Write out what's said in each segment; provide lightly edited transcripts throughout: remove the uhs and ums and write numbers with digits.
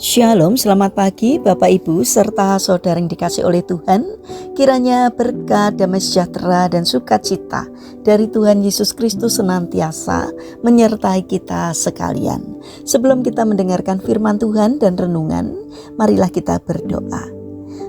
Shalom, selamat pagi Bapak Ibu serta saudara yang dikasih oleh Tuhan. Kiranya berkat, damai sejahtera dan sukacita dari Tuhan Yesus Kristus senantiasa menyertai kita sekalian. Sebelum kita mendengarkan firman Tuhan dan renungan, marilah kita berdoa.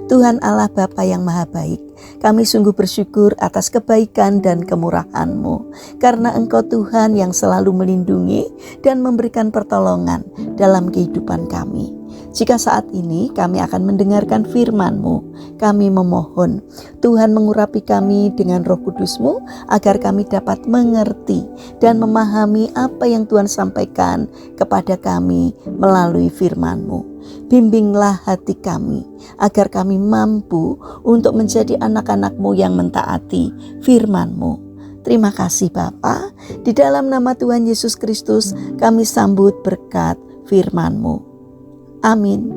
Tuhan Allah Bapa yang Maha Baik, kami sungguh bersyukur atas kebaikan dan kemurahan-Mu, karena Engkau Tuhan yang selalu melindungi dan memberikan pertolongan dalam kehidupan kami. Jika saat ini kami akan mendengarkan firman-Mu, kami memohon Tuhan mengurapi kami dengan Roh Kudus-Mu agar kami dapat mengerti dan memahami apa yang Tuhan sampaikan kepada kami melalui firman-Mu. Bimbinglah hati kami agar kami mampu untuk menjadi anak-anak-Mu yang mentaati firman-Mu. Terima kasih Bapa. Di dalam nama Tuhan Yesus Kristus kami sambut berkat firman-Mu. Amin.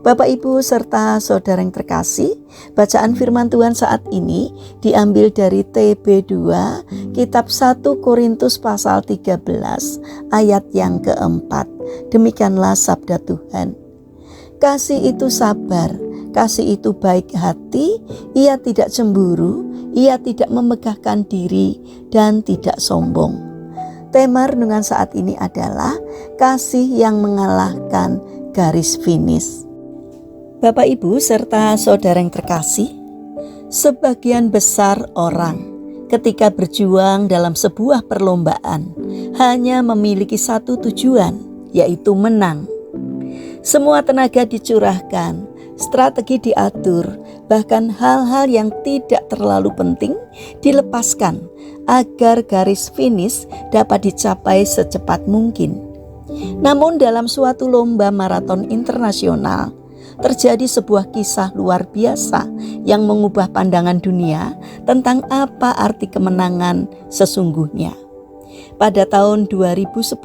Bapak Ibu serta saudara yang terkasih, bacaan firman Tuhan saat ini diambil dari TB2 kitab 1 Korintus pasal 13 ayat yang keempat. Demikianlah sabda Tuhan. Kasih itu sabar, kasih itu baik hati, ia tidak cemburu, ia tidak memegahkan diri dan tidak sombong. Tema renungan saat ini adalah kasih yang mengalahkan garis finish. Bapak Ibu serta saudara yang terkasih, sebagian besar orang ketika berjuang dalam sebuah perlombaan hanya memiliki satu tujuan, yaitu menang. Semua tenaga dicurahkan, strategi diatur, bahkan hal-hal yang tidak terlalu penting dilepaskan agar garis finish dapat dicapai secepat mungkin. Namun dalam suatu lomba maraton internasional, terjadi sebuah kisah luar biasa yang mengubah pandangan dunia tentang apa arti kemenangan sesungguhnya. Pada tahun 2010,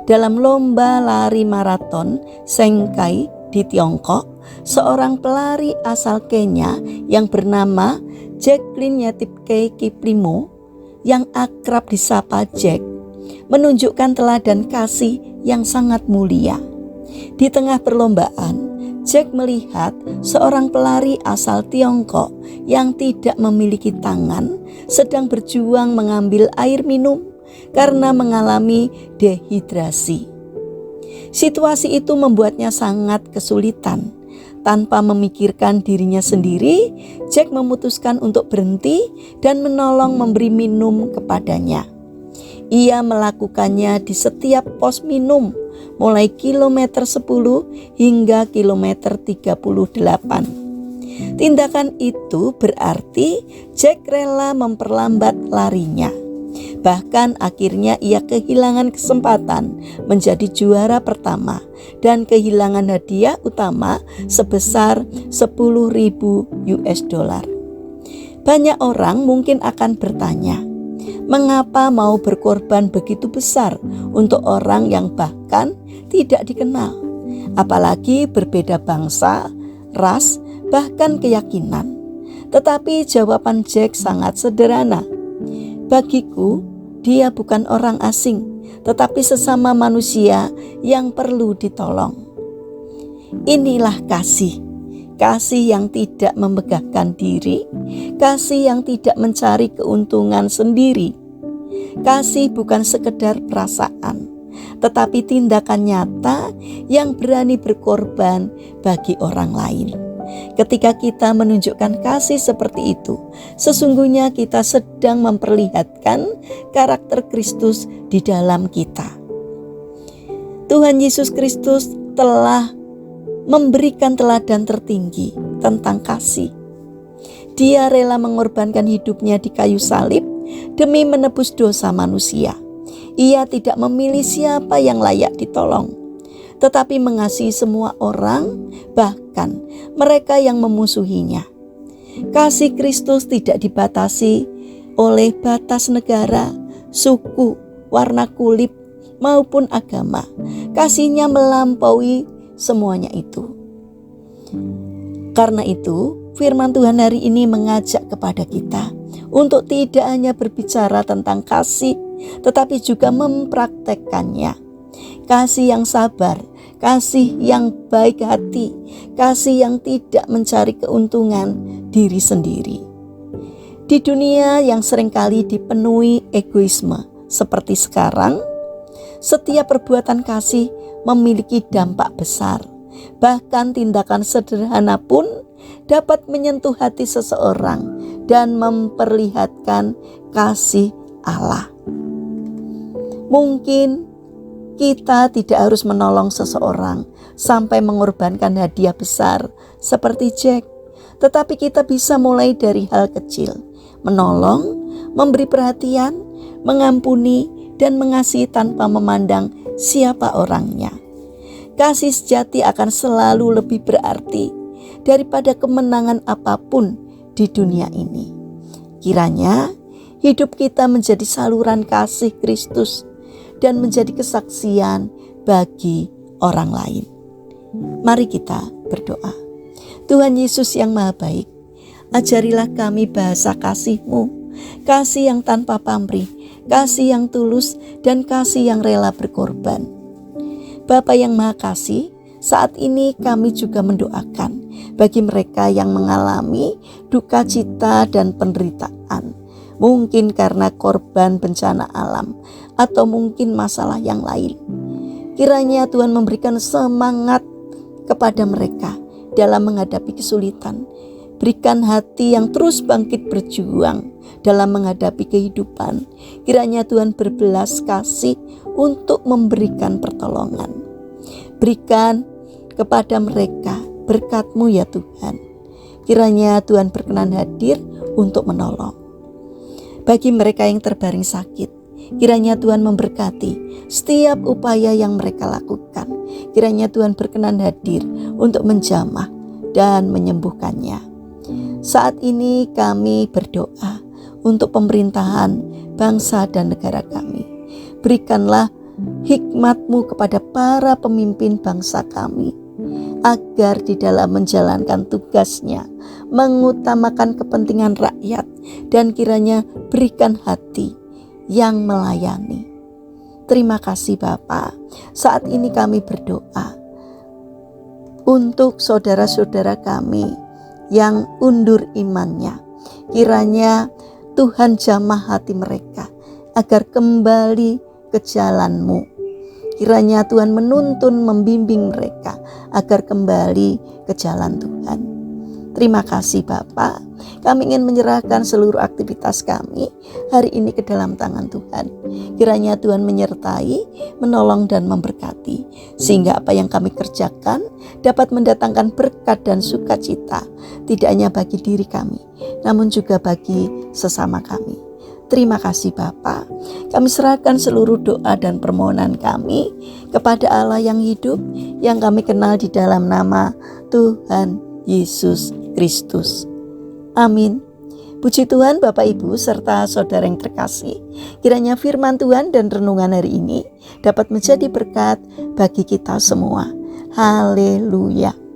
dalam lomba lari maraton Shanghai di Tiongkok, seorang pelari asal Kenya yang bernama Jacqueline Yatipke Kiplimo, yang akrab disapa Jack, menunjukkan teladan kasih yang sangat mulia. Di tengah perlombaan, Jack melihat seorang pelari asal Tiongkok yang tidak memiliki tangan sedang berjuang mengambil air minum karena mengalami dehidrasi. Situasi itu membuatnya sangat kesulitan. Tanpa memikirkan dirinya sendiri, Jack memutuskan untuk berhenti dan menolong memberi minum kepadanya. Ia melakukannya di setiap pos minum, mulai kilometer 10 hingga kilometer 38. Tindakan itu berarti Jack rela memperlambat larinya. Bahkan akhirnya ia kehilangan kesempatan menjadi juara pertama dan kehilangan hadiah utama sebesar 10.000 US dollar. Banyak orang mungkin akan bertanya, mengapa mau berkorban begitu besar untuk orang yang bahkan tidak dikenal, apalagi berbeda bangsa, ras, bahkan keyakinan? Tetapi jawaban Jack sangat sederhana. Bagiku, dia bukan orang asing, tetapi sesama manusia yang perlu ditolong. Inilah kasih. Kasih yang tidak memegahkan diri, kasih yang tidak mencari keuntungan sendiri. Kasih bukan sekedar perasaan, tetapi tindakan nyata yang berani berkorban bagi orang lain. Ketika kita menunjukkan kasih seperti itu, sesungguhnya kita sedang memperlihatkan karakter Kristus di dalam kita. Tuhan Yesus Kristus telah memberikan teladan tertinggi tentang kasih. Dia rela mengorbankan hidupnya di kayu salib demi menebus dosa manusia. Ia tidak memilih siapa yang layak ditolong, tetapi mengasihi semua orang, bahkan mereka yang memusuhinya. Kasih Kristus tidak dibatasi oleh batas negara, suku, warna kulit, maupun agama. Kasih-Nya melampaui semuanya itu. Karena itu, firman Tuhan hari ini mengajak kepada kita untuk tidak hanya berbicara tentang kasih, tetapi juga mempraktekkannya. kasih yang sabar, kasih yang baik hati, kasih yang tidak mencari keuntungan diri sendiri. Di dunia yang seringkali dipenuhi egoisme seperti sekarang, setiap perbuatan kasih memiliki dampak besar. Bahkan tindakan sederhana pun dapat menyentuh hati seseorang dan memperlihatkan kasih Allah. Mungkin kita tidak harus menolong seseorang sampai mengorbankan hadiah besar seperti Jack, tetapi kita bisa mulai dari hal kecil, menolong, memberi perhatian, mengampuni, dan mengasihi tanpa memandang siapa orangnya. Kasih sejati akan selalu lebih berarti daripada kemenangan apapun di dunia ini. Kiranya hidup kita menjadi saluran kasih Kristus dan menjadi kesaksian bagi orang lain. Mari kita berdoa. Tuhan Yesus yang Maha Baik, ajarilah kami bahasa kasih-Mu, kasih yang tanpa pamrih, kasih yang tulus, dan kasih yang rela berkorban. Bapa yang Maha Kasih, saat ini kami juga mendoakan bagi mereka yang mengalami duka cita dan penderitaan, mungkin karena korban bencana alam atau mungkin masalah yang lain. Kiranya Tuhan memberikan semangat kepada mereka dalam menghadapi kesulitan. Berikan hati yang terus bangkit berjuang dalam menghadapi kehidupan. Kiranya Tuhan berbelas kasih untuk memberikan pertolongan. Berikan kepada mereka berkat-Mu ya Tuhan. Kiranya Tuhan berkenan hadir untuk menolong. Bagi mereka yang terbaring sakit, kiranya Tuhan memberkati setiap upaya yang mereka lakukan. Kiranya Tuhan berkenan hadir untuk menjamah dan menyembuhkannya. Saat ini kami berdoa untuk pemerintahan bangsa dan negara kami. Berikanlah hikmat-Mu kepada para pemimpin bangsa kami, agar di dalam menjalankan tugasnya mengutamakan kepentingan rakyat, dan kiranya berikan hati yang melayani. Terima kasih Bapa. Saat ini kami berdoa untuk saudara-saudara kami yang undur imannya. Kiranya Tuhan jamah hati mereka agar kembali ke jalan-Mu. Kiranya Tuhan menuntun, membimbing mereka agar kembali ke jalan Tuhan. Terima kasih Bapa. Kami ingin menyerahkan seluruh aktivitas kami hari ini ke dalam tangan Tuhan. Kiranya Tuhan menyertai, menolong dan memberkati, sehingga apa yang kami kerjakan dapat mendatangkan berkat dan sukacita, tidak hanya bagi diri kami, namun juga bagi sesama kami. Terima kasih Bapa. Kami serahkan seluruh doa dan permohonan kami kepada Allah yang hidup, yang kami kenal di dalam nama Tuhan Yesus Kristus. Amin. Puji Tuhan Bapak Ibu serta saudara yang terkasih. Kiranya firman Tuhan dan renungan hari ini dapat menjadi berkat bagi kita semua. Haleluya.